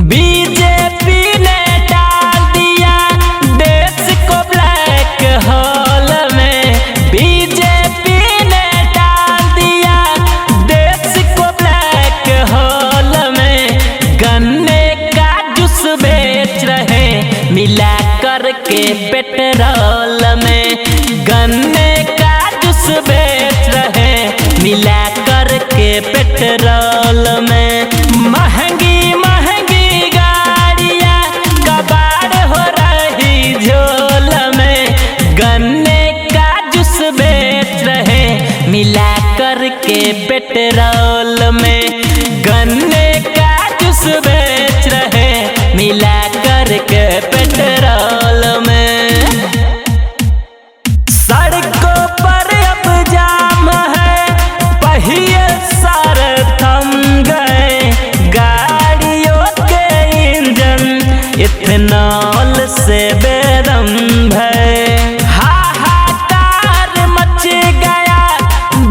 BJP ने डाल दिया देश को ब्लैक होल में। बीजेपी ने डाल दिया देश को ब्लैक होल में। गन्ने का जूस बेच रहे मिला करके पेट्रोल में। गन्ने का जूस बेच रहे मिला करके पेट्रोल में। महंगी महंगी गाड़ियाँ कबाड़ हो रही झोल में। गन्ने का जूस बेच रहे मिला करके पेट्रोल में। गन्ने का जूस बेच रहे मिला करके पेट्रोल में। सड़कों पर अब जाम है, पहिए सारे थम गए। गाड़ियों के इंजन इथेनॉल से बेदम है। हाहाकार मच गया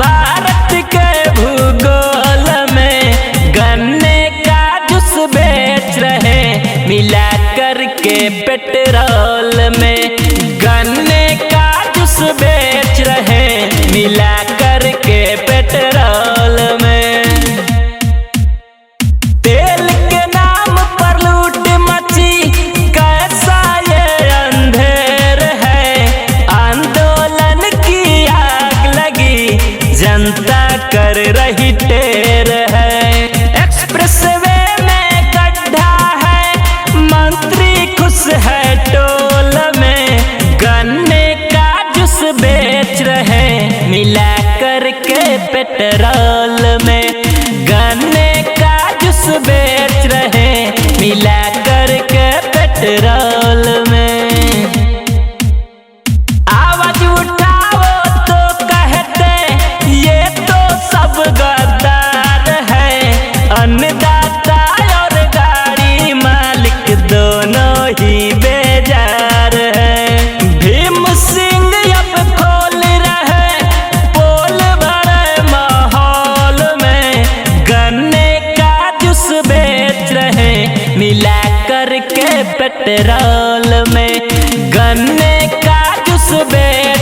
भारत के भूगोल में। गन्ने का जूस बेच रहे मिला करके पेट्रोल में। गन्ने का जूस बेच रहे मिला करके पेट्रोल में। तेल के नाम पर लूट मची कैसा ये अंधेर है। आंदोलन की आग लगी जनता कर रही ढेर है। एक्सप्रेस वे में गड्ढा है मंत्री खुश है टोल में। गन्ने का जूस बेच रहे मिला करके पेट्रोल में। गन्ने का जूस बेच रहे मिला करके पेट्रोल में। आवाज उठाओ तो कहते ये तो सब गद्दार है। अन्नदाता और गाड़ी मालिक दोनों ही बेजार है। भीम सिंह अब खोल रहे पोल भरे माहौल में। गन्ने का जूस बेच रहे मिला करके पेट्रोल में। गन्ने का जूस बेच